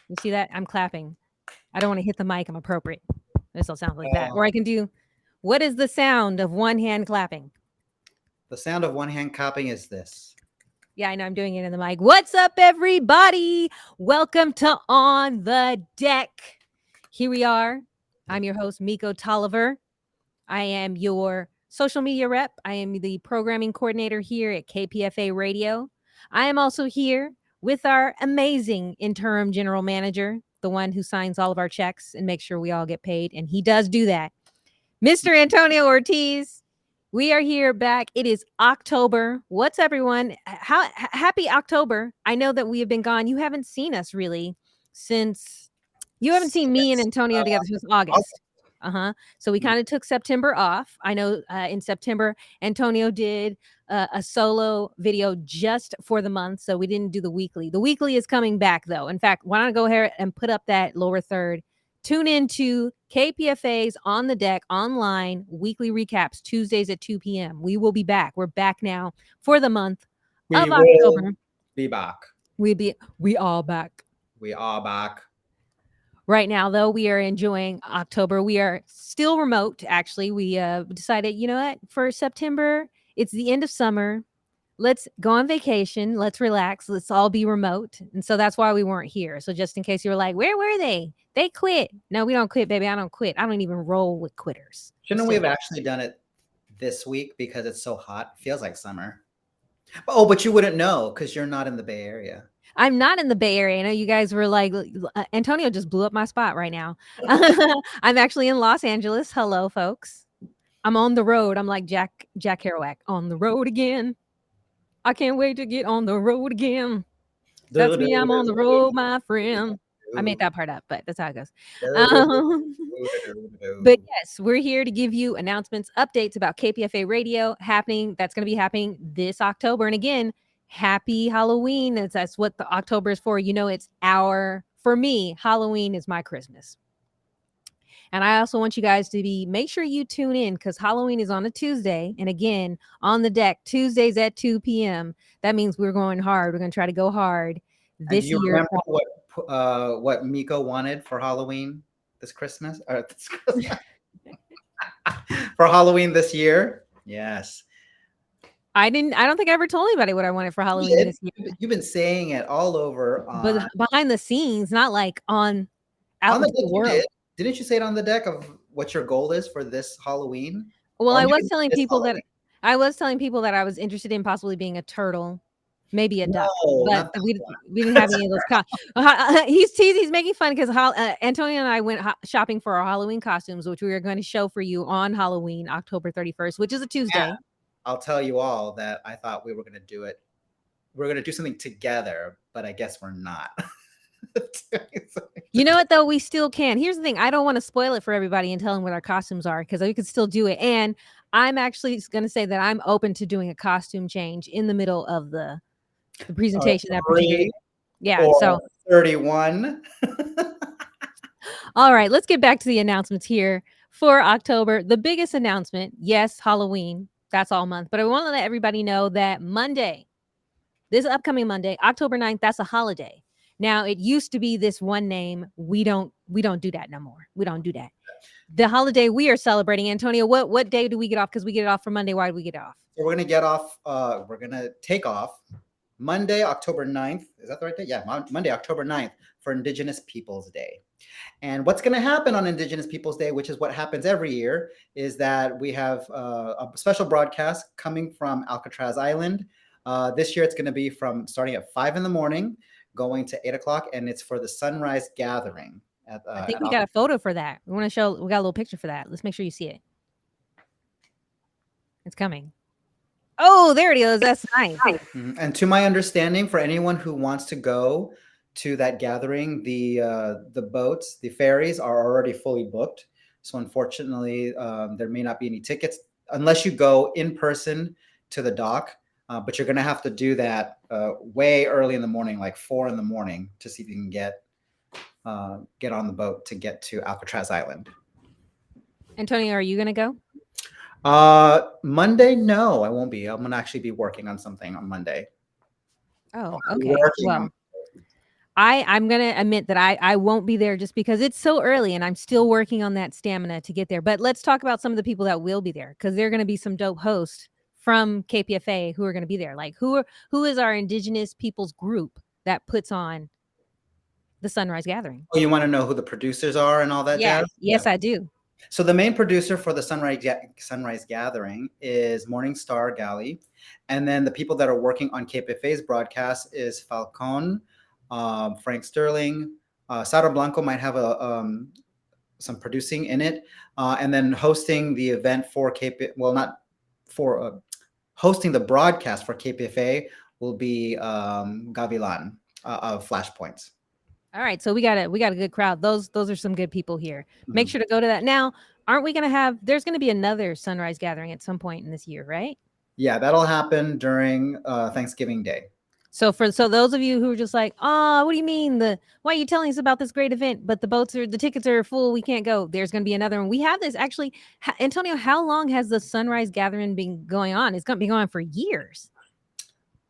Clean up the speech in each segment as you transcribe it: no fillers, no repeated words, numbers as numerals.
You see that? I'm clapping. I don't want to hit the mic. I'm appropriate. This will sound like that. Uh, Or I can do, what is the sound of one hand clapping? the sound of one hand clapping is this. Yeah, I know I'm doing it in the mic. What's up, everybody? Welcome to On the Deck. Here we are. I'm your host, Miko Tolliver. I am your social media rep. I am the programming coordinator here at KPFA Radio. I am also here with our amazing interim general manager, the one who signs all of our checks and makes sure we all get paid. And he does do that. Mr. Antonio Ortiz, we are here back. It is October. What's everyone? Happy October. I know that we have been gone. You haven't seen us really since you haven't seen me and Yes. Antonio together since August. So we kind of took September off. I know in September, Antonio did a solo video just for the month. So we didn't do the weekly. The weekly is coming back though. In fact, why don't I go ahead and put up that lower third? Tune into KPFA's On the Deck online weekly recaps Tuesdays at 2 p.m. We will be back. We're back now for the month of We will October. be back. We all back. We are back. Right now, though, we are enjoying October. We are still remote, actually. We decided, you know what? For September, it's the end of summer. Let's go on vacation. Let's relax. Let's all be remote. And so that's why we weren't here. So just in case you were like, where were they? They quit. No, we don't quit, baby. I don't quit. I don't even roll with quitters. Shouldn't we have actually done it this week because it's so hot? Feels like summer. But you wouldn't know because you're not in the Bay Area. I'm not in the Bay Area. I know you guys were like, Antonio just blew up my spot right now. I'm actually in Los Angeles. Hello, folks. I'm on the road. I'm like Jack Kerouac, on the road again. I can't wait to get on the road again. That's me. I'm on the road, my friend. I made that part up, but that's how it goes. But yes, we're here to give you announcements, updates about KPFA Radio happening. That's going to be happening this October. And again, happy Halloween. That's what the October is for. You know, for me, Halloween is my Christmas. And I also want you guys to make sure you tune in because Halloween is on a Tuesday. And again, On the Deck, Tuesdays at 2 p.m. That means we're going hard. We're going to try to go hard this year. Remember what Miko wanted for Halloween this Christmas? For Halloween this year? Yes. I don't think I ever told anybody what I wanted for Halloween this year. You've been saying it all over. But behind the scenes, not like out in the world. Didn't you say it on the deck of what your goal is for this Halloween? Well, I was telling people that I was interested in possibly being a turtle, maybe a duck, but we didn't have any of those. He's making fun because Antonio and I went shopping for our Halloween costumes, which we are going to show for you on Halloween, October 31st, which is a Tuesday. Yeah. I'll tell you all that I thought we were going to do it. We're going to do something together, but I guess we're not. You know what, though? We still can. Here's the thing. I don't want to spoil it for everybody and tell them what our costumes are because we can still do it. And I'm actually going to say that I'm open to doing a costume change in the middle of the presentation. Yeah. So 31. All right. Let's get back to the announcements here for October. The biggest announcement, yes, Halloween. That's all month. But I want to let everybody know that Monday, this upcoming Monday, October 9th, that's a holiday. Now, it used to be this one name. We don't do that no more. We don't do that. The holiday we are celebrating, Antonio, what day do we get off? Because we get it off for Monday. Why do we get off? So we're going to get off. We're going to take off Monday, October 9th. Is that the right day? Yeah, Monday, October 9th for Indigenous Peoples Day. And what's going to happen on Indigenous Peoples Day, which is what happens every year, is that we have a special broadcast coming from Alcatraz Island. This year, it's going to be starting at 5 a.m, going to 8 o'clock, and it's for the sunrise gathering. I think we got a photo for that. We got a little picture for that. Let's make sure you see it. It's coming. Oh, there it is. That's nice. And to my understanding, for anyone who wants to go to that gathering, the boats, the ferries are already fully booked. So unfortunately, there may not be any tickets unless you go in person to the dock. But you're going to have to do that way early in the morning, like 4 a.m, to see if you can get on the boat to get to Alcatraz Island. Antonio, are you going to go? Monday? No, I won't be. I'm going to actually be working on something on Monday. Oh, okay. Well, I'm gonna admit that I won't be there just because it's so early and I'm still working on that stamina to get there. But let's talk about some of the people that will be there because they're gonna be some dope hosts from KPFA who are gonna be there. Like who is our indigenous peoples group that puts on the Sunrise Gathering? Oh, you want to know who the producers are and all that jazz? Yes, Yeah. yes, I do. So the main producer for the Sunrise Gathering is Morning Star Galley, and then the people that are working on KPFA's broadcast is Falcon, Frank Sterling, Sara Blanco might have some producing in it, and then hosting the event for KP. Well, not for hosting the broadcast for KPFA will be Gavilan of Flashpoints. All right, so we got a good crowd. Those are some good people here. Make Mhm. sure to go to that. Now, aren't we gonna have? There's gonna be another Sunrise Gathering at some point in this year, right? Yeah, that'll happen during Thanksgiving Day. So those of you who are just like, oh, what do you mean why are you telling us about this great event? But the tickets are full, we can't go. There's going to be another one. We have this actually, Antonio. How long has the Sunrise Gathering been going on? It's going to be going on for years.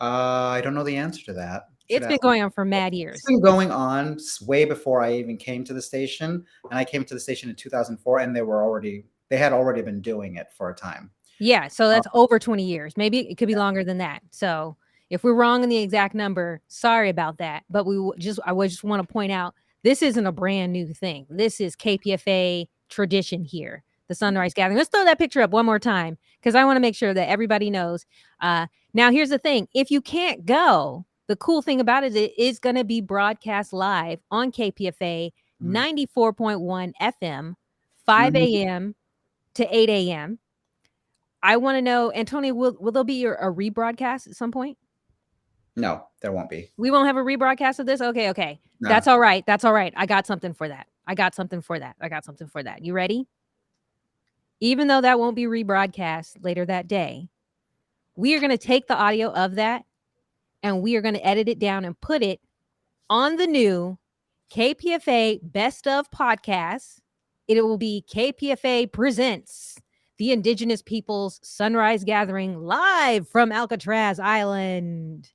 I don't know the answer to that. Should It's ask. been going on for mad It's years. been going on way before I even came to the station, and I came to the station in 2004, and they had already been doing it for a time. Yeah, so Uh, that's over 20 years. Maybe it could be longer than that. So if we're wrong in the exact number, sorry about that. But I would just want to point out this isn't a brand new thing. This is KPFA tradition here. The Sunrise Gathering. Let's throw that picture up one more time because I want to make sure that everybody knows. Now, here's the thing: if you can't go, the cool thing about it is going to be broadcast live on KPFA mhm. 94.1 FM, 5 Mhm. a.m. to 8 a.m. I want to know, Antonio, will there be a rebroadcast at some point? No, there won't be. We won't have a rebroadcast of this? Okay, okay. No. That's all right. That's all right. I got something for that. I got something for that. I got something for that. You ready? Even though that won't be rebroadcast later that day, we are going to take the audio of that and we are going to edit it down and put it on the new KPFA Best of Podcast. It will be KPFA Presents the Indigenous Peoples Sunrise Gathering live from Alcatraz Island.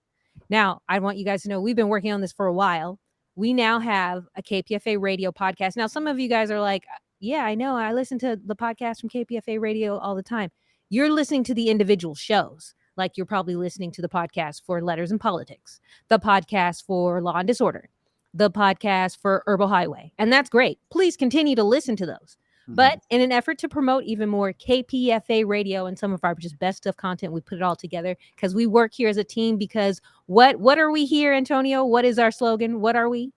Now, I want you guys to know we've been working on this for a while. We now have a KPFA radio podcast. Now, some of you guys are like, yeah, I know. I listen to the podcast from KPFA radio all the time. You're listening to the individual shows. Like you're probably listening to the podcast for Letters and Politics, the podcast for Law and Disorder, the podcast for Herbal Highway. And that's great. Please continue to listen to those. Mhm. But in an effort to promote even more KPFA radio and some of our just best of content, we put it all together because we work here as a team. Because what are we here, Antonio? What is our slogan? What are we?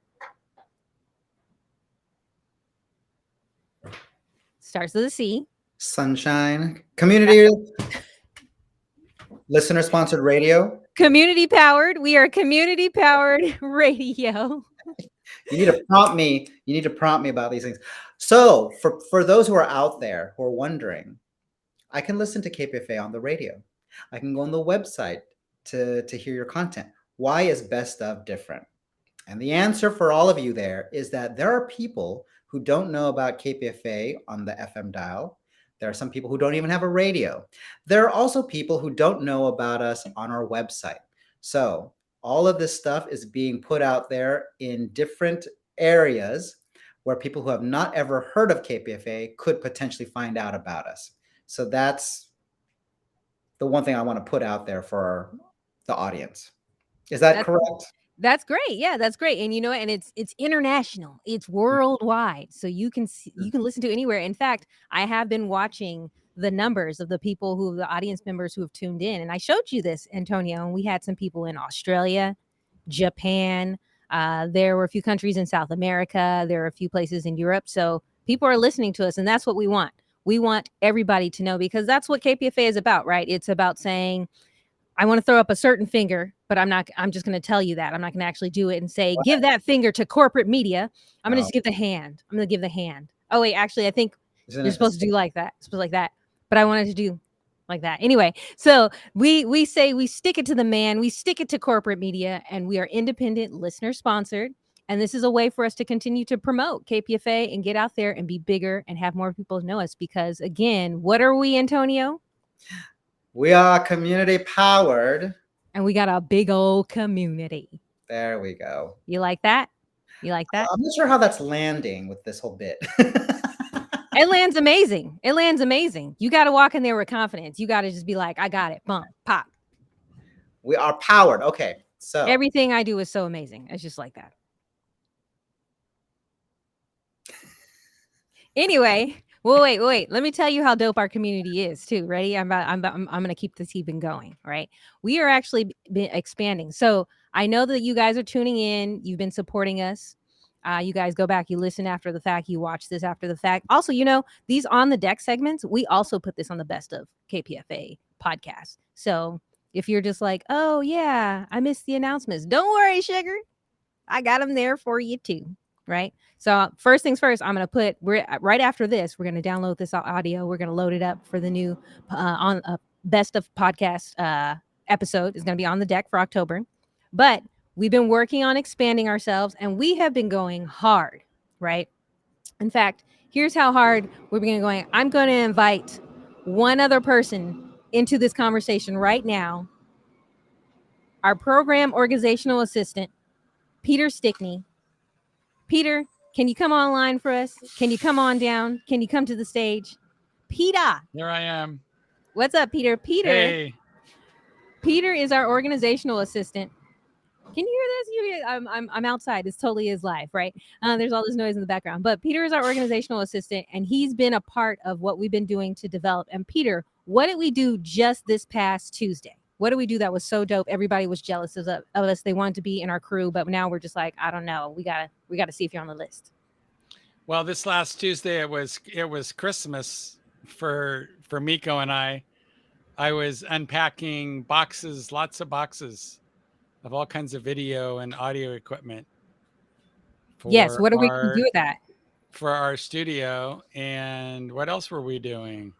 Starts with a C. Sunshine community listener sponsored radio. Community powered. We are community powered radio. You need to prompt me. You need to prompt me about these things. So for those who are out there who are wondering, I can listen to KPFA on the radio. I can go on the website to hear your content. Why is Best of different? And the answer for all of you there is that there are people who don't know about KPFA on the FM dial. There are some people who don't even have a radio. There are also people who don't know about us on our website. So all of this stuff is being put out there in different areas where people who have not ever heard of KPFA could potentially find out about us. So that's the one thing I want to put out there for the audience. Is that That's correct? That's great. Yeah, that's great. And you know, and it's international. It's worldwide. So you can listen to anywhere. In fact, I have been watching the numbers of the audience members who have tuned in. And I showed you this, Antonio, and we had some people in Australia, Japan. There were a few countries in South America. There are a few places in Europe. So people are listening to us, and that's what we want. We want everybody to know because that's what KPFA is about, right? It's about saying, I want to throw up a certain finger, but I'm just going to tell you that. I'm not going to actually do it and say, give that finger to corporate media. I'm going to Oh, just give the hand. I'm going to give the hand. Oh, wait, actually, I think isn't you're it the supposed to do like that. Supposed like that. But I wanted to do like that. Anyway, so we say we stick it to the man, we stick it to corporate media, and we are independent, listener sponsored. And this is a way for us to continue to promote KPFA and get out there and be bigger and have more people know us. Because again, what are we, Antonio? We are community powered. And we got a big old community. There we go. You like that? You like that? I'm not sure how that's landing with this whole bit. It lands amazing. It lands amazing. You got to walk in there with confidence. You got to just be like, I got it. Bump, pop. We are powered. Okay, so Everything I do is so amazing. It's just like that. Anyway, well, wait. Let me tell you how dope our community is too. Ready? I'm going to keep this even going. Right? We are actually expanding. So I know that you guys are tuning in. You've been supporting us. You guys go back, you listen after the fact, you watch this after the fact. Also, these on the deck segments, we also put this on the best of KPFA podcast. So if you're just like, oh yeah, I missed the announcements, don't worry, sugar. I got them there for you too. Right. So first things first, we're right after this, we're going to download this audio. We're going to load it up for the new on best of podcast episode is going to be on the deck for October. But we've been working on expanding ourselves and we have been going hard, right? In fact, here's how hard we're beginning going. I'm going to invite one other person into this conversation right now. Our program organizational assistant, Peter Stickney. Peter, can you come online for us? Can you come on down? Can you come to the stage? Peter. Here I am. What's up, Peter? Hey. Peter is our organizational assistant. Can you hear this? I'm outside. This totally is live, right? There's all this noise in the background. But Peter is our organizational assistant, and he's been a part of what we've been doing to develop. And Peter, what did we do just this past Tuesday? What did we do that was so dope? Everybody was jealous of us. They wanted to be in our crew, but now we're just like, I don't know. We gotta see if you're on the list. Well, this last Tuesday it was Christmas for Miko and I. I was unpacking boxes, lots of boxes of all kinds of video and audio equipment. Yes, what are we going to do with that? For our studio. And what else were we doing?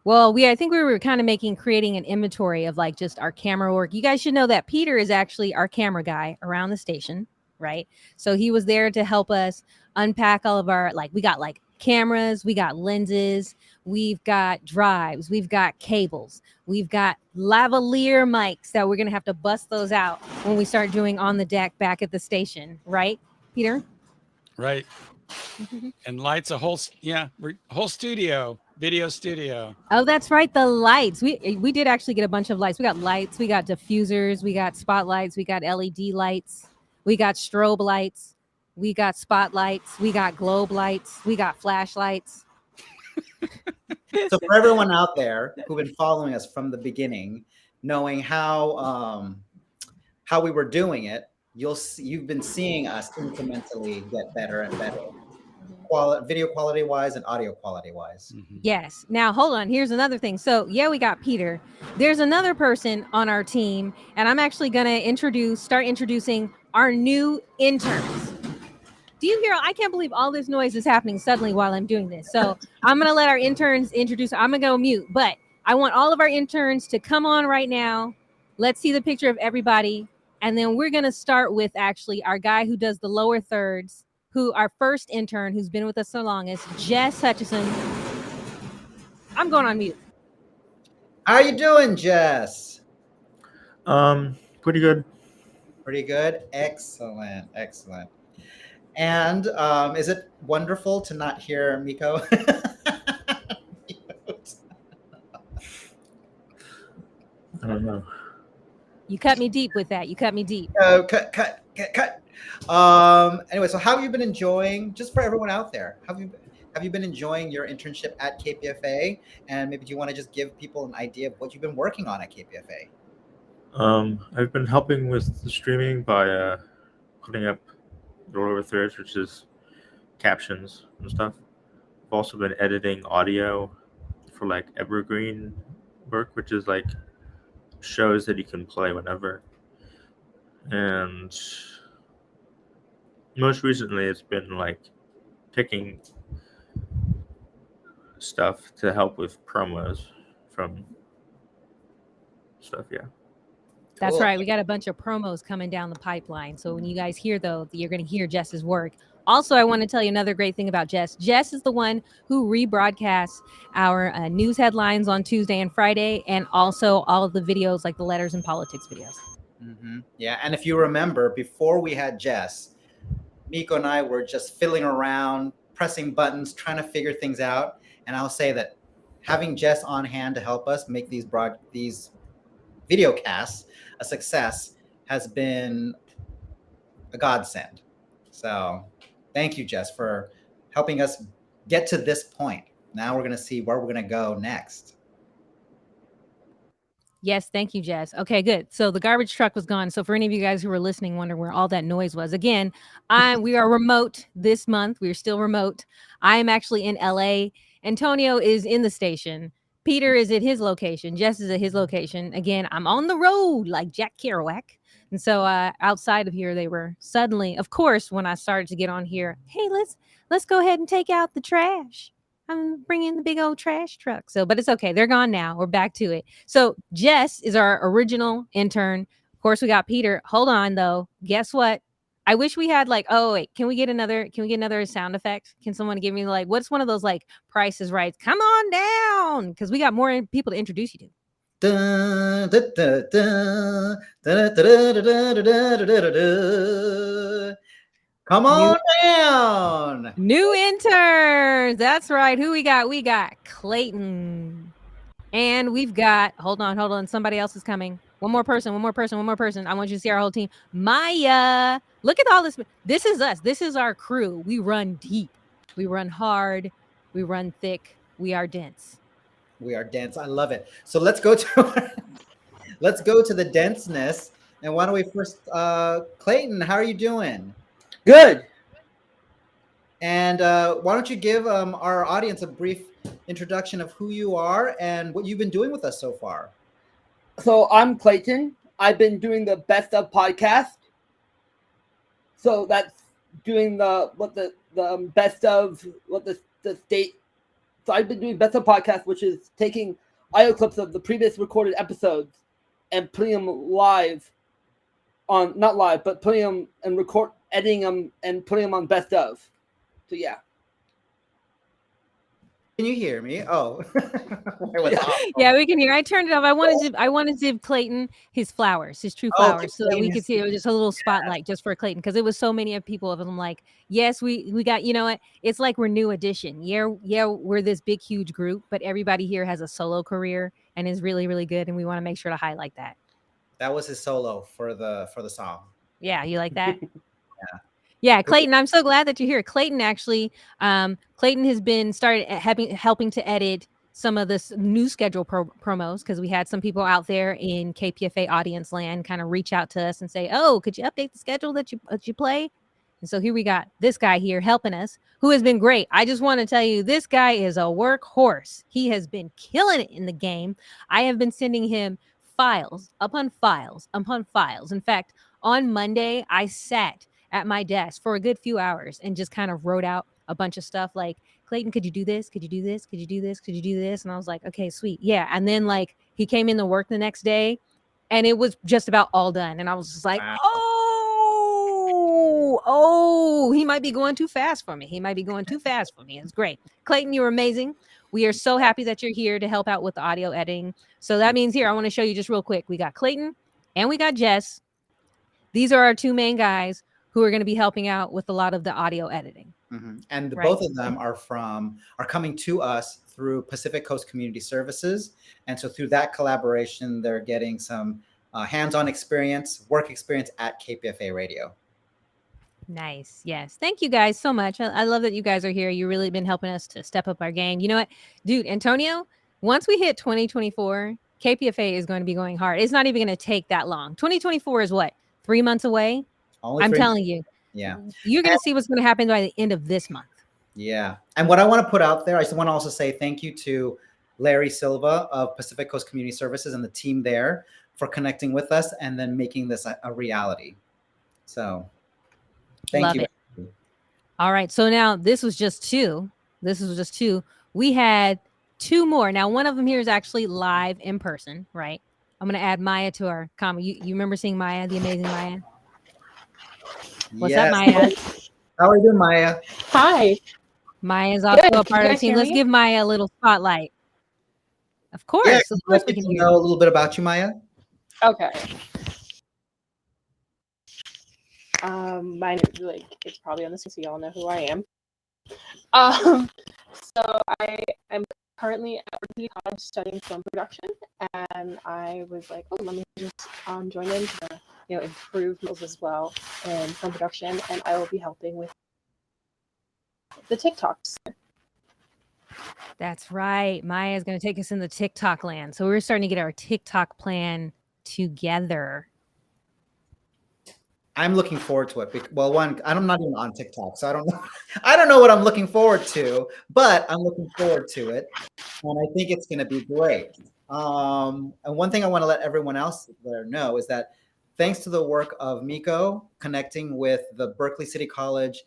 Well, I think we were kind of creating an inventory of like just our camera work. You guys should know that Peter is actually our camera guy around the station, right? So he was there to help us unpack all of our, we got like cameras, we got lenses, we've got drives, we've got cables, we've got lavalier mics that we're going to have to bust those out when we start doing on the deck back at the station, right, Peter? Right. And lights, a whole studio, video studio. Oh, that's right. The lights. We did actually get a bunch of lights. We got lights, we got diffusers, we got spotlights, we got LED lights, we got strobe lights, we got spotlights, we got globe lights, we got flashlights. So for everyone out there who've been following us from the beginning, knowing how we were doing it, you've been seeing us incrementally get better and better, video quality wise and audio quality wise. Mm-hmm. Yes. Now hold on. Here's another thing. So yeah, we got Peter. There's another person on our team, and I'm actually gonna start introducing our new interns. Do you hear? I can't believe all this noise is happening suddenly while I'm doing this. So I'm gonna let our interns introduce. I'm gonna go mute, but I want all of our interns to come on right now. Let's see the picture of everybody. And then we're going to start with actually our guy who does the lower thirds, our first intern who's been with us so long is Jess Hutchison. I'm going on mute. How are you doing, Jess? Pretty good. Pretty good. Excellent. And is it wonderful to not hear Miko? I don't know. You cut me deep with that. You cut me deep. Oh, cut. Anyway, so how have you been enjoying, just for everyone out there, have you been enjoying your internship at KPFA? And maybe do you want to just give people an idea of what you've been working on at KPFA? I've been helping with the streaming by putting up rollover threads, which is captions and stuff. I've also been editing audio for like evergreen work, which is like shows that you can play whenever. And most recently it's been like picking stuff to help with promos from stuff. Yeah, That's Cool. right. We got a bunch of promos coming down the pipeline. So when you guys hear those, you're going to hear Jess's work. Also, I want to tell you another great thing about Jess. Jess is the one who rebroadcasts our news headlines on Tuesday and Friday, and also all of the videos like the letters and politics videos. Yeah, and if you remember, before we had Jess, Miko and I were just fiddling around, pressing buttons, trying to figure things out. And I'll say that having Jess on hand to help us make these video casts a success has been a godsend. So thank you, Jess, for helping us get to this point. Now we're going to see where we're going to go next. Yes, thank you, Jess. Okay, good. So the garbage truck was gone. So for any of you guys who were listening, wondering where all that noise was, again, we are remote this month. We are still remote. I am actually in LA. Antonio is in the station. Peter is at his location. Jess is at his location. Again, I'm on the road like Jack Kerouac. And so outside of here, they were suddenly, of course, when I started to get on here, hey, let's go ahead and take out the trash. I'm bringing the big old trash truck. So, but it's okay. They're gone now. We're back to it. So Jess is our original intern. Of course, we got Peter. Hold on though. Guess what? I wish we had like, oh wait, can we get another sound effect? Can someone give me like, what's one of those like Price is Right? Come on down. Because we got more people to introduce you to. Dun, dun, dun, dun, dun, dun, dun, dun, dun, dun, dun. Come on down. New interns. That's right. Who we got? We got Clayton. And we've got, hold on. Somebody else is coming. One more person. I want you to see our whole team. Maya. Look at all this. This is us. This is our crew. We run deep. We run hard. We run thick. We are dense. We are dense. I love it. So let's go to the denseness. And why don't we first, Clayton, how are you doing? Good. And why don't you give our audience a brief introduction of who you are and what you've been doing with us so far? So I'm Clayton. I've been doing the Best of podcast. So that's doing the best of what the state. So I've been doing Best of podcast, which is taking audio clips of the previous recorded episodes and putting them live on, not live, but putting them and editing them and putting them on Best of. So yeah. Can you hear me? Oh, yeah, we can hear. I turned it off. I wanted to give Clayton his flowers, his true flowers, so that we could see it was just a little spotlight just for Clayton, because it was so many of people of them like, yes, we got, you know what? It's like we're new edition. Yeah, we're this big huge group, but everybody here has a solo career and is really really good, and we want to make sure to highlight that. That was his solo for the song. Yeah, you like that? Yeah, Clayton, I'm so glad that you're here. Clayton actually, Clayton has been helping to edit some of this new schedule promos, because we had some people out there in KPFA audience land kind of reach out to us and say, oh, could you update the schedule that you play? And so here we got this guy here helping us, who has been great. I just want to tell you, this guy is a workhorse. He has been killing it in the game. I have been sending him files upon files upon files. In fact, on Monday, I sat at my desk for a good few hours and just kind of wrote out a bunch of stuff like, Clayton, could you do this? Could you do this? Could you do this? Could you do this? And I was like, okay, sweet. Yeah. And then like he came into work the next day and it was just about all done. And I was just like, wow. Oh, he might be going too fast for me. It's great. Clayton, you're amazing. We are so happy that you're here to help out with the audio editing. So that means here, I want to show you just real quick. We got Clayton and we got Jess. These are our two main guys who are going to be helping out with a lot of the audio editing. Mm-hmm. And both of them are coming to us through Pacific Coast Community Services. And so through that collaboration, they're getting some hands-on experience, work experience at KPFA Radio. Nice. Yes. Thank you guys so much. I love that you guys are here. You've really been helping us to step up our game. You know what, dude, Antonio, once we hit 2024, KPFA is going to be going hard. It's not even going to take that long. 2024 is what? 3 months away? I'm telling you. Yeah. You're going to see what's going to happen by the end of this month. Yeah. And what I want to put out there, I just want to also say thank you to Larry Silva of Pacific Coast Community Services and the team there for connecting with us and then making this a reality. So thank you. All right. So now this was just two. We had two more. Now, one of them here is actually live in person, right? I'm going to add Maya to our comment. You remember seeing Maya, the amazing Maya? What's up, Maya? How are you doing, Maya? Hi. Maya's also a part of the team. Let's give Maya a little spotlight. Of course. Yeah, of course we can know a little bit about you, Maya. Okay. Mine is like it's probably on the screen, so y'all know who I am. So I am currently at Berkeley College studying film production, and I was like, oh, let me just join in to improve skills as well in film production, and I will be helping with the TikToks. That's right. Maya's going to take us in the TikTok land. So we're starting to get our TikTok plan together. I'm looking forward to it. Well, one, I'm not even on TikTok, so I don't know. I don't know what I'm looking forward to, but I'm looking forward to it, and I think it's going to be great. And one thing I want to let everyone else there know is that thanks to the work of Miko connecting with the Berkeley City College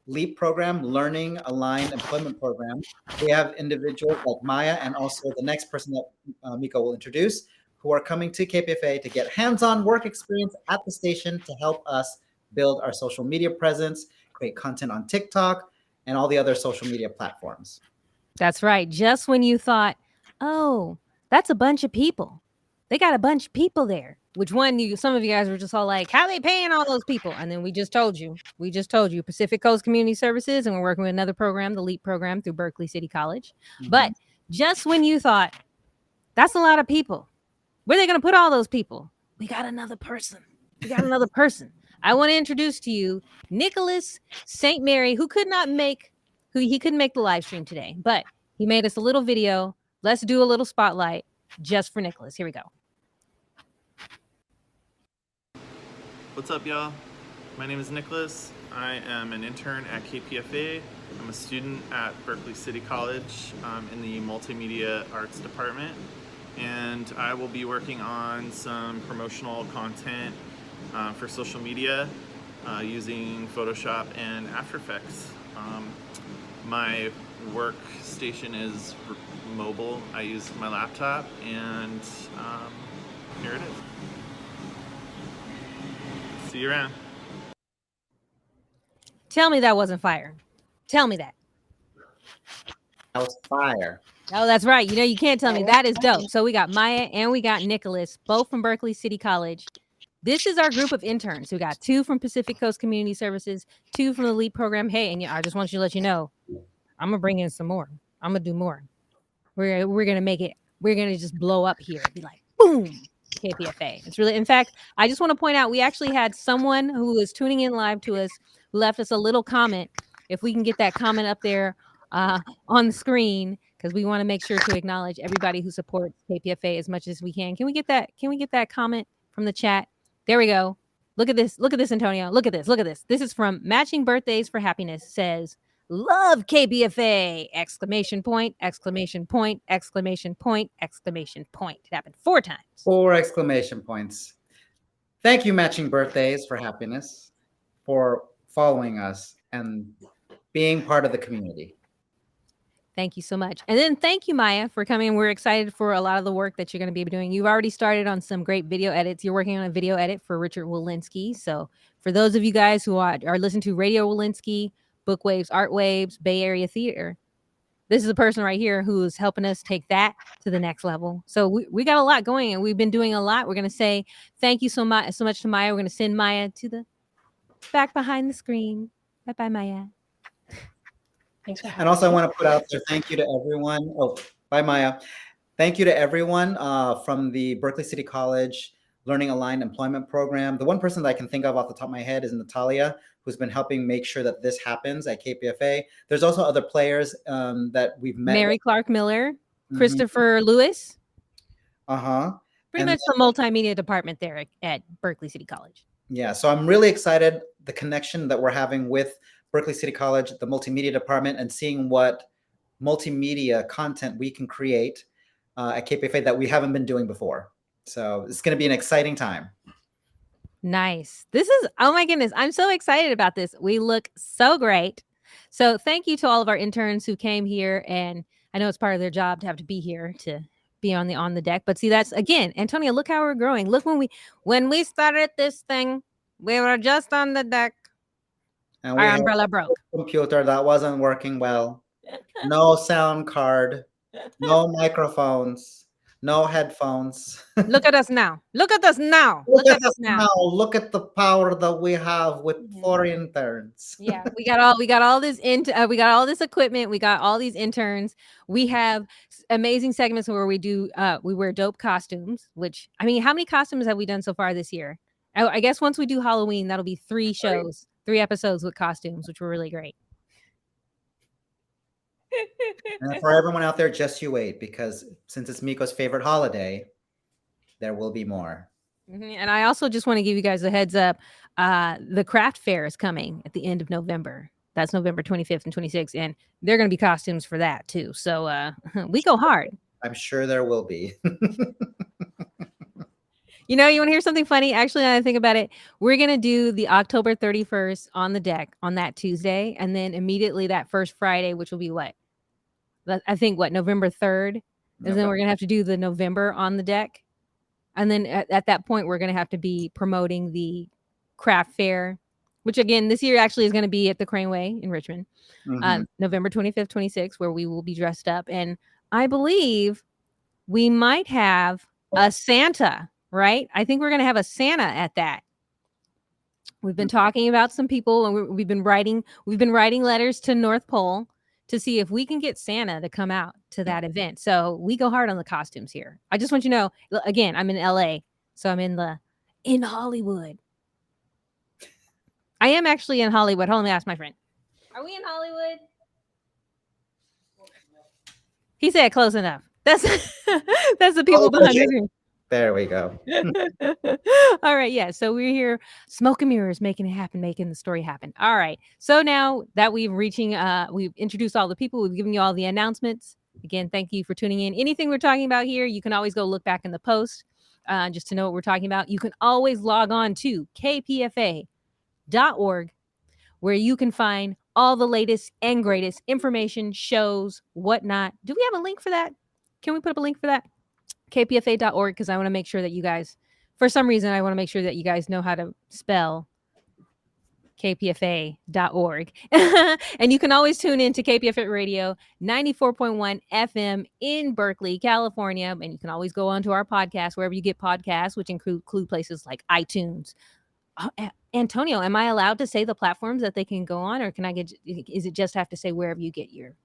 LEAP program, Learning Aligned Employment Program, we have individuals like Maya and also the next person that Miko will introduce, who are coming to KPFA to get hands-on work experience at the station to help us build our social media presence, create content on TikTok, and all the other social media platforms. That's right. Just when you thought, oh, that's a bunch of people. They got a bunch of people there. Which one some of you guys were just all like, how are they paying all those people? And then we just told you, Pacific Coast Community Services, and we're working with another program, the LEAP program through Berkeley City College. Mm-hmm. But just when you thought, that's a lot of people, where are they going to put all those people? We got another person. I want to introduce to you Nicholas St. Mary, who couldn't make the live stream today, but he made us a little video. Let's do a little spotlight just for Nicholas. Here we go. What's up, y'all? My name is Nicholas. I am an intern at KPFA. I'm a student at Berkeley City College in the Multimedia Arts Department. And I will be working on some promotional content for social media using Photoshop and After Effects. My workstation is mobile. I use my laptop, and here it is. See you around. Tell me that wasn't fire. Tell me that. That was fire. Oh, that's right. You can't tell me. That is dope. So we got Maya and we got Nicholas, both from Berkeley City College. This is our group of interns. We got 2 from Pacific Coast Community Services, 2 from the LEAP program. Hey, and I just want you to let you know, I'm going to bring in some more. I'm going to do more. We're going to make it. We're going to just blow up here. Be like, boom, KPFA. It's really, in fact, I just want to point out, we actually had someone who is tuning in live to us, who left us a little comment. If we can get that comment up there on the screen, because we want to make sure to acknowledge everybody who supports KPFA as much as we can. Can we get that comment from the chat? There we go. Look at this, Antonio. Look at this. This is from Matching Birthdays for Happiness. Says, love KPFA! Exclamation point, exclamation point, exclamation point, exclamation point. It happened 4 times. 4 exclamation points. Thank you, Matching Birthdays for Happiness, for following us and being part of the community. Thank you so much. And then thank you, Maya, for coming. We're excited for a lot of the work that you're going to be doing. You've already started on some great video edits. You're working on a video edit for Richard Walensky. So for those of you guys who are listening to Radio Walensky, Book Waves, Art Waves, Bay Area Theater, this is the person right here who's helping us take that to the next level. So we got a lot going, and we've been doing a lot. We're going to say thank you so much to Maya. We're going to send Maya to the back behind the screen. Bye-bye, Maya. Thanks for having And also, me. I want to put out there, thank you to everyone. Oh, bye, Maya. Thank you to everyone from the Berkeley City College Learning Aligned Employment Program. The one person that I can think of off the top of my head is Natalia, who's been helping make sure that this happens at KPFA. There's also other players that we've met. Mary Clark Miller, Christopher Lewis. Pretty much the multimedia department there at Berkeley City College. Yeah, so I'm really excited the connection that we're having with Berkeley City College, the multimedia department, and seeing what multimedia content we can create at KPFA that we haven't been doing before. So it's going to be an exciting time. Nice. This is, oh my goodness, I'm so excited about this. We look so great. So thank you to all of our interns who came here, and I know it's part of their job to have to be here to be on the deck. But see, that's, again, Antonia, look how we're growing. Look, when we started this thing, we were just on the deck. And our umbrella broke. Computer that wasn't working well. No sound card. No microphones. No headphones. Look at us now. Look at us now. Look Look at at us us now. now. Look at the power that we have with Yeah. 4 interns. Yeah, we got all this we got all this equipment, we got all these interns. We have amazing segments where we do we wear dope costumes, which I mean, how many costumes have we done so far this year? I guess once we do Halloween, that'll be 3 shows, 3 episodes with costumes, which were really great. And for everyone out there, just you wait, because since it's Miko's favorite holiday, there will be more. And I also just want to give you guys a heads up. The craft fair is coming at the end of November. That's November 25th and 26th. And there are going to be costumes for that too. So we go hard. I'm sure there will be. You know, you want to hear something funny? Actually, now that I think about it, we're going to do the October 31st on the deck on that Tuesday. And then immediately that first Friday, which will be what? I think November 3rd. And then we're going to have to do the November on the deck. And then at that point, we're going to have to be promoting the craft fair, which again, this year actually is going to be at the Craneway in Richmond, November 25th, 26th, where we will be dressed up. And I believe we might have a Santa, right? I think we're going to have a Santa at that. We've been talking about some people, and we've been writing letters to North Pole to see if we can get Santa to come out to that event. So we go hard on the costumes here. I just want you to know, again, I'm in LA, so I'm in Hollywood. I am actually in Hollywood. Hold on, let me ask my friend. Are we in Hollywood? He said close enough. That's the people behind the screen. There we go. All right. Yeah. So we're here, smoke and mirrors, making it happen, making the story happen. All right. So now that we've introduced all the people, we've given you all the announcements. Again, thank you for tuning in. Anything we're talking about here, you can always go look back in the post just to know what we're talking about. You can always log on to kpfa.org, where you can find all the latest and greatest information, shows, whatnot. Do we have a link for that? Can we put up a link for that? kpfa.org, because I want to make sure that you guys, for some reason, I want to make sure that you guys know how to spell kpfa.org. And you can always tune in to KPFA Radio 94.1 FM in Berkeley, California. And you can always go onto our podcast, wherever you get podcasts, which include places like iTunes. Antonio, am I allowed to say the platforms that they can go on, or is it just have to say wherever you get your?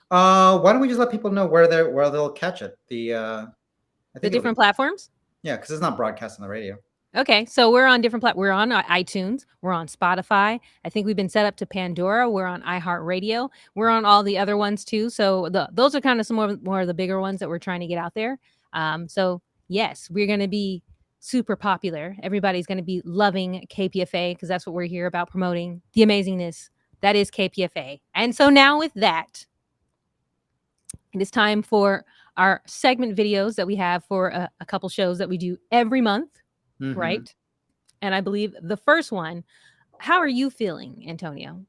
Why don't we just let people know where they'll catch it? The different platforms? Yeah, because it's not broadcast on the radio. Okay, so we're on different we're on iTunes, we're on Spotify. I think we've been set up to Pandora. We're on iHeartRadio. We're on all the other ones too. So those are kind of some more of the bigger ones that we're trying to get out there. So yes, we're going to be super popular. Everybody's going to be loving KPFA, because that's what we're here about, promoting the amazingness that is KPFA. And so now with that, it is time for our segment videos that we have for a couple shows that we do every month, right? And I believe the first one, how are you feeling, Antonio?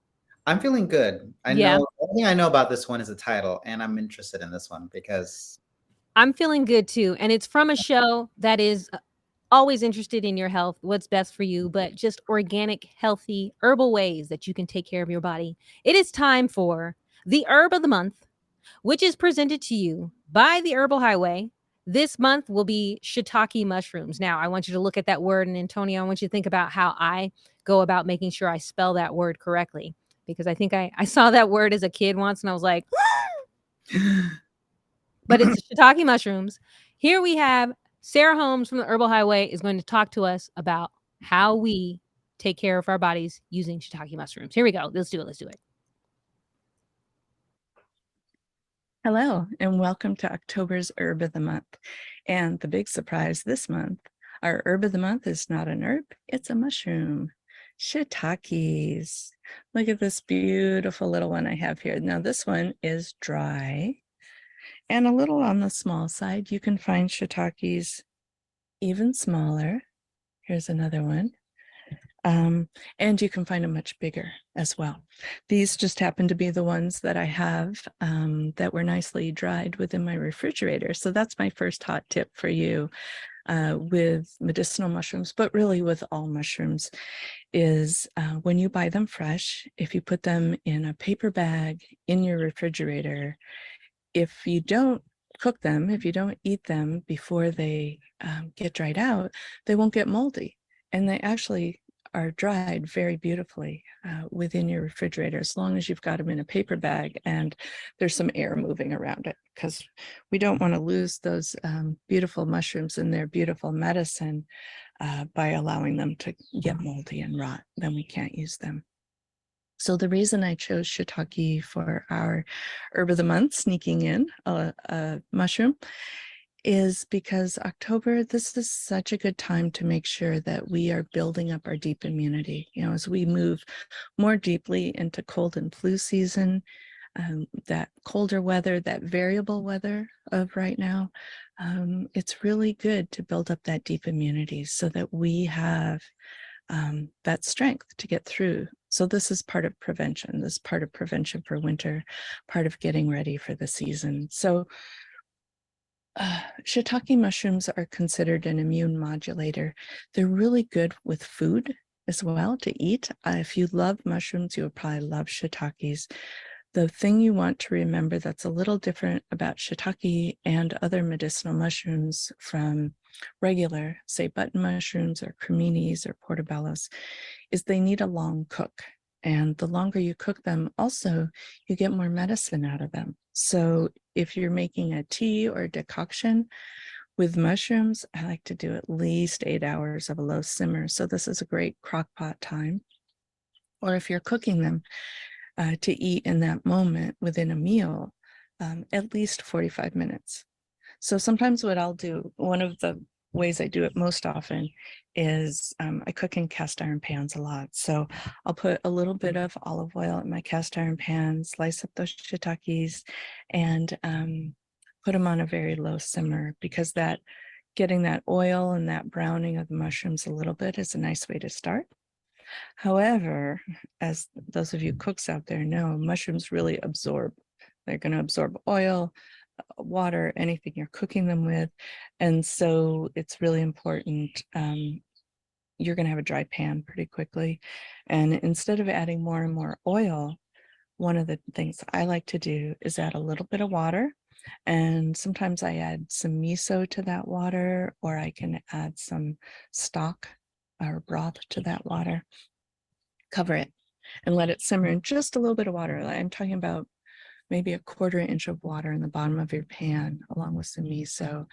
I'm feeling good. I know the only thing I know about this one is the title, and I'm interested in this one because I'm feeling good too. And it's from a show that is always interested in your health, what's best for you, but just organic, healthy, herbal ways that you can take care of your body. It is time for the Herb of the Month, which is presented to you by the Herbal Highway. This month will be shiitake mushrooms. Now, I want you to look at that word, and Antonio, I want you to think about how I go about making sure I spell that word correctly, because I think I saw that word as a kid once, and I was like, but it's shiitake mushrooms. Here we have Sarah Holmes from the Herbal Highway is going to talk to us about how we take care of our bodies using shiitake mushrooms. Here we go. Let's do it. Hello, and welcome to October's Herb of the Month. And the big surprise this month, our Herb of the Month is not an herb, it's a mushroom. Shiitakes. Look at this beautiful little one I have here. Now this one is dry and a little on the small side. You can find shiitakes even smaller. Here's another one. And you can find them much bigger as well. These just happen to be the ones that I have that were nicely dried within my refrigerator. So that's my first hot tip for you with medicinal mushrooms, but really with all mushrooms, is when you buy them fresh, if you put them in a paper bag in your refrigerator, if you don't cook them, if you don't eat them before they get dried out, they won't get moldy. And they actually are dried very beautifully within your refrigerator, as long as you've got them in a paper bag and there's some air moving around it, because we don't want to lose those beautiful mushrooms and their beautiful medicine by allowing them to get moldy and rot. Then we can't use them. So the reason I chose shiitake for our herb of the month, sneaking in a mushroom, is because October, this is such a good time to make sure that we are building up our deep immunity. You know, as we move more deeply into cold and flu season, that colder weather, that variable weather of right now, it's really good to build up that deep immunity so that we have that strength to get through. So this is part of prevention. This is part of prevention for winter, part of getting ready for the season. So shiitake mushrooms are considered an immune modulator. They're really good with food as well to eat. If you love mushrooms, you'll probably love shiitakes. The thing you want to remember that's a little different about shiitake and other medicinal mushrooms from regular, say, button mushrooms or creminis or portobellos, is they need a long cook. And the longer you cook them, also, you get more medicine out of them. So if you're making a tea or a decoction with mushrooms, I like to do at least 8 hours of a low simmer. So this is a great crock pot time. Or if you're cooking them to eat in that moment within a meal, at least 45 minutes. So sometimes what I'll do, one of the ways I do it most often is I cook in cast iron pans a lot. So I'll put a little bit of olive oil in my cast iron pan, slice up those shiitakes, and put them on a very low simmer, because that getting that oil and that browning of the mushrooms a little bit is a nice way to start. However, as those of you cooks out there know, mushrooms really absorb. They're going to absorb oil, water, anything you're cooking them with. And so it's really important. You're going to have a dry pan pretty quickly. And instead of adding more and more oil, one of the things I like to do is add a little bit of water. And sometimes I add some miso to that water, or I can add some stock or broth to that water. Cover it and let it simmer in just a little bit of water. I'm talking about maybe a 1/4 inch of water in the bottom of your pan, along with some miso.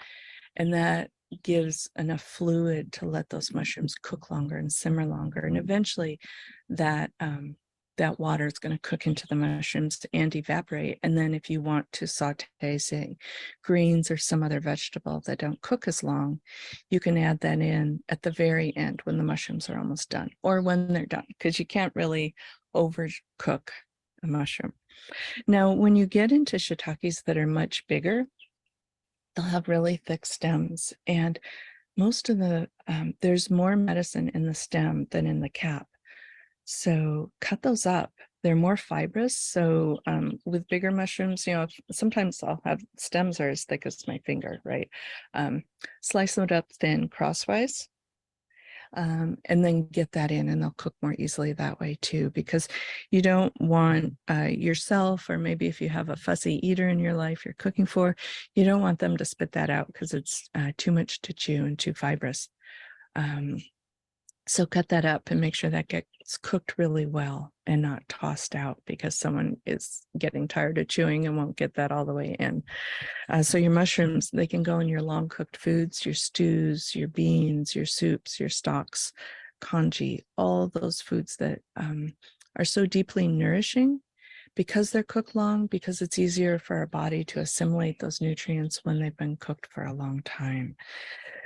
And that gives enough fluid to let those mushrooms cook longer and simmer longer. And eventually that that water is going to cook into the mushrooms and evaporate. And then if you want to saute, say, greens or some other vegetable that don't cook as long, you can add that in at the very end when the mushrooms are almost done, or when they're done, because you can't really overcook a mushroom. Now, when you get into shiitakes that are much bigger, they'll have really thick stems, and most of the there's more medicine in the stem than in the cap. So cut those up. They're more fibrous. So with bigger mushrooms, you know, sometimes I'll have stems are as thick as my finger, right? Slice them up thin crosswise. And then get that in, and they'll cook more easily that way too, because you don't want yourself, or maybe if you have a fussy eater in your life you're cooking for, you don't want them to spit that out because it's too much to chew and too fibrous. So cut that up and make sure that gets cooked really well and not tossed out because someone is getting tired of chewing and won't get that all the way in. So your mushrooms, they can go in your long cooked foods, your stews, your beans, your soups, your stocks, congee, all those foods that are so deeply nourishing because they're cooked long, because it's easier for our body to assimilate those nutrients when they've been cooked for a long time.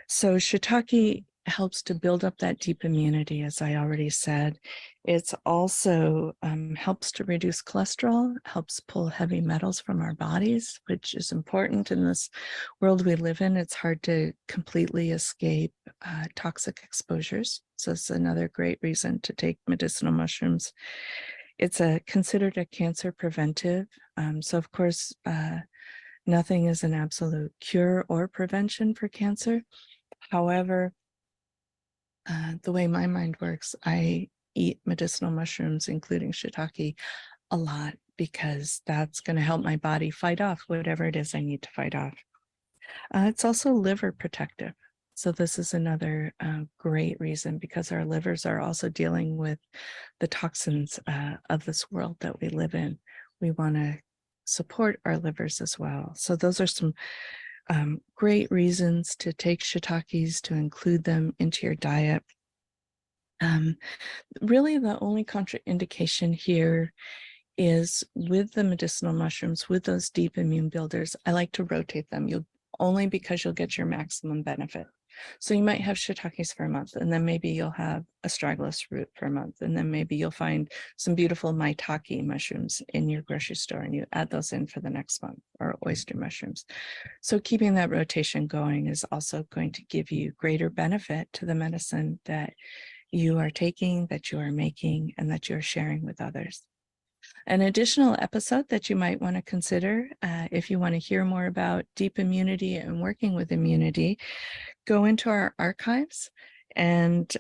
So shiitake helps to build up that deep immunity, as I already said. It's also helps to reduce cholesterol, helps pull heavy metals from our bodies, which is important in this world we live in. It's hard to completely escape toxic exposures. So it's another great reason to take medicinal mushrooms. It's considered a cancer preventive. So of course, nothing is an absolute cure or prevention for cancer. However, the way my mind works, I eat medicinal mushrooms, including shiitake, a lot because that's going to help my body fight off whatever it is I need to fight off. It's also liver protective. So this is another great reason because our livers are also dealing with the toxins of this world that we live in. We want to support our livers as well. So those are some great reasons to take shiitakes, to include them into your diet. Really, the only contraindication here is with the medicinal mushrooms, with those deep immune builders. I like to rotate them. Only because you'll get your maximum benefit. So you might have shiitakes for a month, and then maybe you'll have astragalus root for a month, and then maybe you'll find some beautiful maitake mushrooms in your grocery store, and you add those in for the next month, or oyster mushrooms. So keeping that rotation going is also going to give you greater benefit to the medicine that you are taking, that you are making, and that you're sharing with others. An additional episode that you might want to consider if you want to hear more about deep immunity and working with immunity, go into our archives, and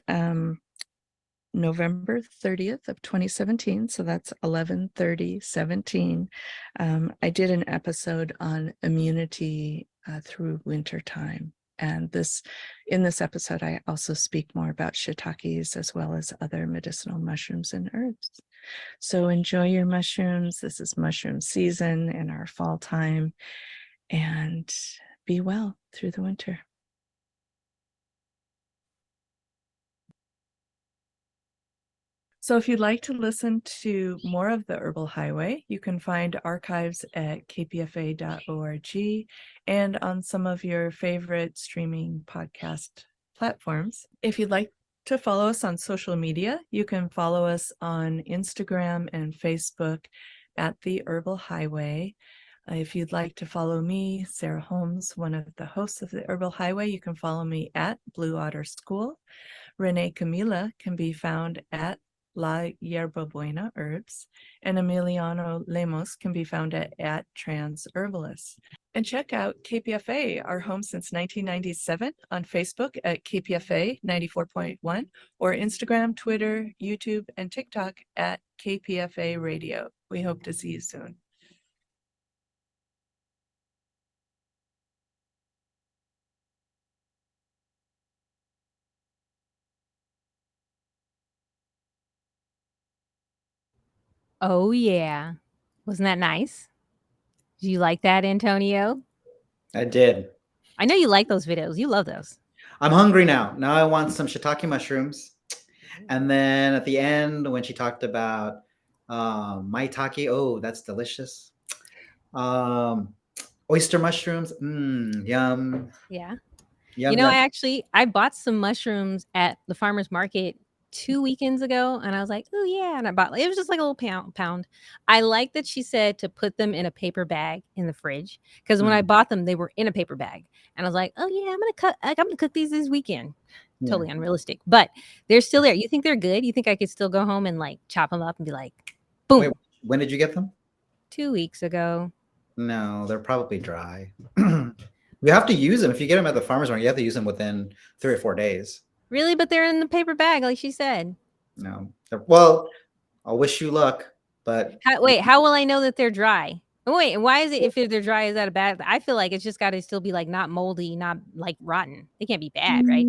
November 30th of 2017, so that's 11/30/17, I did an episode on immunity through winter time. And in this episode, I also speak more about shiitakes as well as other medicinal mushrooms and herbs. So enjoy your mushrooms. This is mushroom season in our fall time, and be well through the winter. So if you'd like to listen to more of the Herbal Highway, you can find archives at kpfa.org and on some of your favorite streaming podcast platforms. If you'd like to follow us on social media, you can follow us on Instagram and Facebook at The Herbal Highway. If you'd like to follow me, Sarah Holmes, one of the hosts of The Herbal Highway, you can follow me at Blue Otter School. Renee Camila can be found at La Yerba Buena Herbs, and Emiliano Lemos can be found at Trans Herbalist. And check out KPFA, our home since 1997, on Facebook at KPFA 94.1, or Instagram, Twitter, YouTube, and TikTok at KPFA Radio. We hope to see you soon. Oh, yeah. Wasn't that nice? Do you like that, Antonio? I did. I know you like those videos. You love those. I'm hungry now. Now I want some shiitake mushrooms. And then at the end, when she talked about maitake, oh, that's delicious. Oyster mushrooms, yum. Yeah. Yum, You know, yum. I bought some mushrooms at the farmer's market 2 weekends ago, and I was like, oh, yeah. And it was just like a little pound. I like that she said to put them in a paper bag in the fridge, because when I bought them, they were in a paper bag. And I was like, oh, yeah, I'm going to cook these this weekend. Yeah. Totally unrealistic, but they're still there. You think they're good? You think I could still go home and like chop them up and be like, boom? Wait, when did you get them? 2 weeks ago. No, they're probably dry. You have to use them. If you get them at the farmer's market, you have to use them within 3 or 4 days. Really? But they're in the paper bag, like she said. No. Well, I'll wish you luck, but How will I know that they're dry? Oh, wait, and why is it if they're dry, is that a bad? I feel like it's just got to still be like not moldy, not like rotten. They can't be bad, right?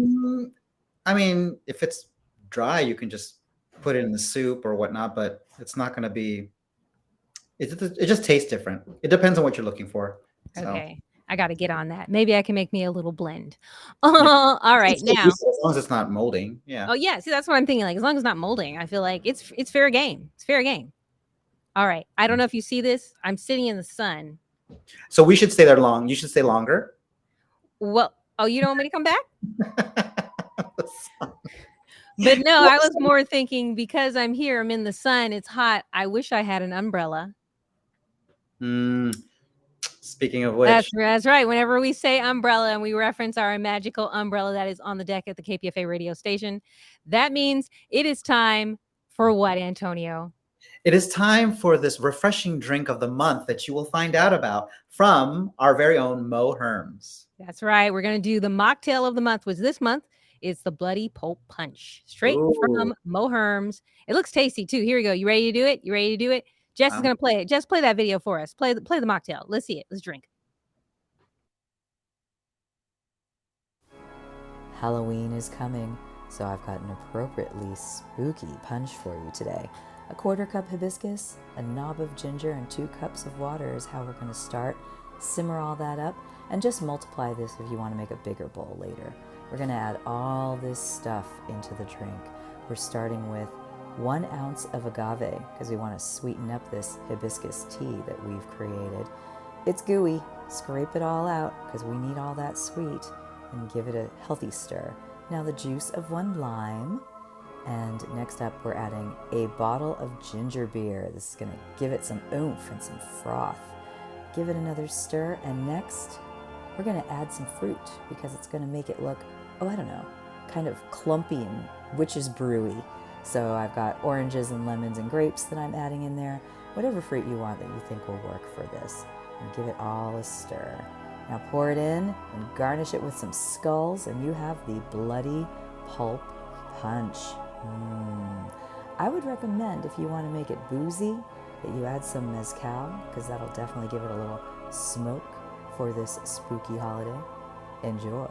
I mean, if it's dry, you can just put it in the soup or whatnot, but it's not going to be. It just tastes different. It depends on what you're looking for. So. Okay, I got to get on that. Maybe I can make me a little blend. All right, now. As long as it's not molding, yeah. Oh yeah, see that's what I'm thinking. Like as long as it's not molding, I feel like it's fair game. It's fair game. All right. I don't know if you see this. I'm sitting in the sun. So we should stay there long. You should stay longer. Well, oh, you don't want me to come back? But no, I was more thinking because I'm here, I'm in the sun, it's hot. I wish I had an umbrella. Speaking of which. That's right. Whenever we say umbrella and we reference our magical umbrella that is on the deck at the KPFA radio station, that means it is time for what, Antonio? It is time for this refreshing drink of the month that you will find out about from our very own Mo Herms. That's right. We're going to do the mocktail of the month, which this month is the Bloody Pulp Punch, straight from Mo Herms. It looks tasty too. Here we go. You ready to do it? You ready to do it? Jess is gonna play it. Just play that video for us. Play the mocktail. Let's see it. Let's drink. Halloween is coming, so I've got an appropriately spooky punch for you today. A 1/4 cup hibiscus, a knob of ginger, and 2 cups of water is how we're going to start. Simmer all that up, and just multiply this if you want to make a bigger bowl later. We're going to add all this stuff into the drink. We're starting with 1 ounce of agave, because we want to sweeten up this hibiscus tea that we've created. It's gooey. Scrape it all out, because we need all that sweet, and give it a healthy stir. Now the juice of 1 lime, and next up we're adding a bottle of ginger beer. This is going to give it some oomph and some froth. Give it another stir, and next we're going to add some fruit because it's going to make it look, oh, I don't know, kind of clumpy and witch's brewy. So I've got oranges and lemons and grapes that I'm adding in there. Whatever fruit you want that you think will work for this, and give it all a stir. Now pour it in and garnish it with some skulls, and you have the bloody pulp punch. I would recommend, if you want to make it boozy, that you add some mezcal, because that'll definitely give it a little smoke for this spooky holiday. Enjoy.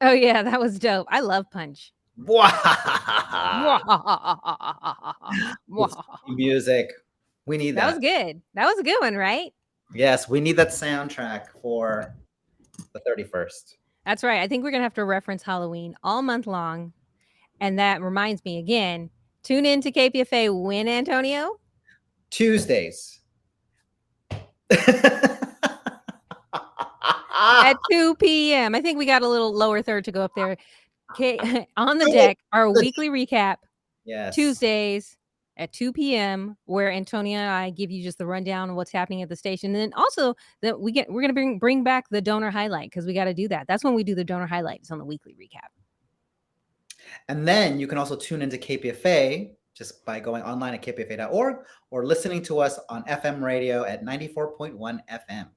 Oh yeah, that was dope. I love punch. Music. We need That that. was good. That was a good one, right? Yes, we need that soundtrack for the 31st. That's right. I think we're gonna have to reference Halloween all month long. And that reminds me again, tune in to KPFA when, Antonio? Tuesdays. At 2 p.m. I think we got a little lower third to go up there. Okay, on the deck, our weekly recap, Yes. Tuesdays at 2 p.m., where Antonia and I give you just the rundown of what's happening at the station. And then also that we're gonna bring back the donor highlight, because we got to do that. That's when we do the donor highlights on the weekly recap. And then you can also tune into KPFA just by going online at kpfa.org or listening to us on FM radio at 94.1 FM.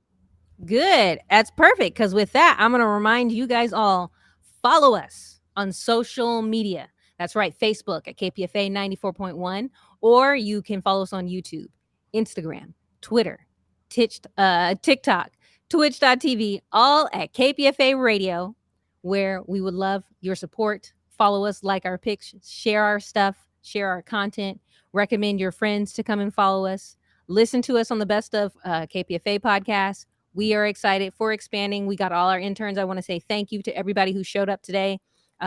Good. That's perfect. Because with that, I'm going to remind you guys all, follow us on social media. That's right. Facebook at KPFA 94.1, or you can follow us on YouTube, Instagram, Twitter, TikTok, Twitch.tv, all at KPFA Radio, where we would love your support. Follow us, like our pics, share our stuff, share our content, recommend your friends to come and follow us. Listen to us on the Best of KPFA podcast. We are excited for expanding. We got all our interns. I want to say thank you to everybody who showed up today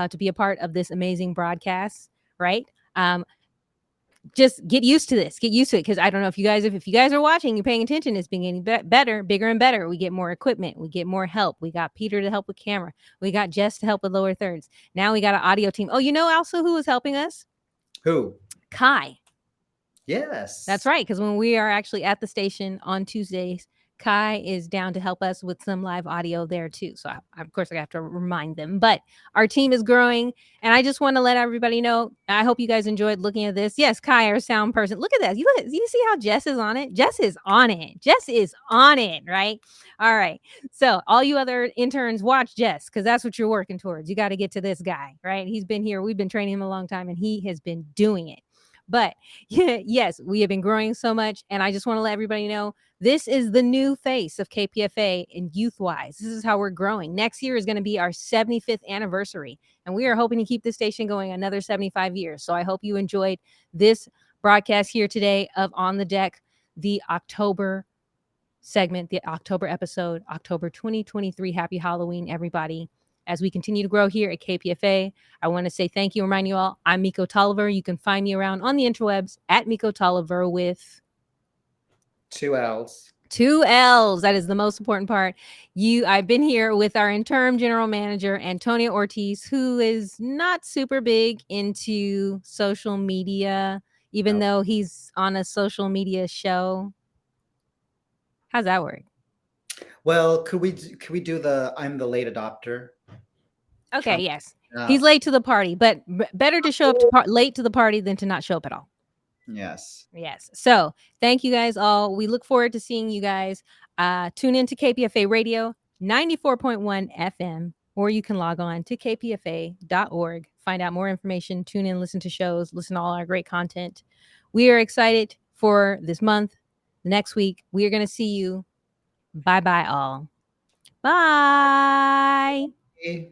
to be a part of this amazing broadcast, right? Just get used to this. Get used to it, because I don't know if you guys are watching, you're paying attention, it's been getting better, bigger and better. We get more equipment. We get more help. We got Peter to help with camera. We got Jess to help with lower thirds. Now we got an audio team. Oh, you know also who is helping us? Who? Kai. Yes. That's right, because when we are actually at the station on Tuesdays, Kai is down to help us with some live audio there too. So of course I have to remind them, but our team is growing, and I just want to let everybody know, I hope you guys enjoyed looking at this. Yes, Kai, our sound person. Look at that. You see how Jess is on it? Jess is on it, right? All right. So all you other interns, watch Jess, because that's what you're working towards. You got to get to this guy, right? He's been here. We've been training him a long time, and he has been doing it. But yes, we have been growing so much, and I just want to let everybody know, this is the new face of KPFA in youth-wise. This is how we're growing. Next year is going to be our 75th anniversary, and we are hoping to keep the station going another 75 years. So I hope you enjoyed this broadcast here today of On the Deck, the October segment, the October episode, October 2023. Happy Halloween, everybody. As we continue to grow here at KPFA, I want to say thank you. Remind you all, I'm Miko Tolliver. You can find me around on the interwebs at Miko Tolliver with 2 L's. 2 L's. That is the most important part. I've been here with our interim general manager, Antonio Ortiz, who is not super big into social media, even though he's on a social media show. How's that work? Well, could we do the I'm the late adopter? Okay, yes. He's late to the party, but better to show up late to the party than to not show up at all. Yes. Yes. So thank you guys all. We look forward to seeing you guys. Tune in to KPFA Radio 94.1 FM. or you can log on to kpfa.org, find out more information, tune in, listen to shows, listen to all our great content. We are excited for this month. Next week, we are going to see you. Bye-bye all. Bye. Okay.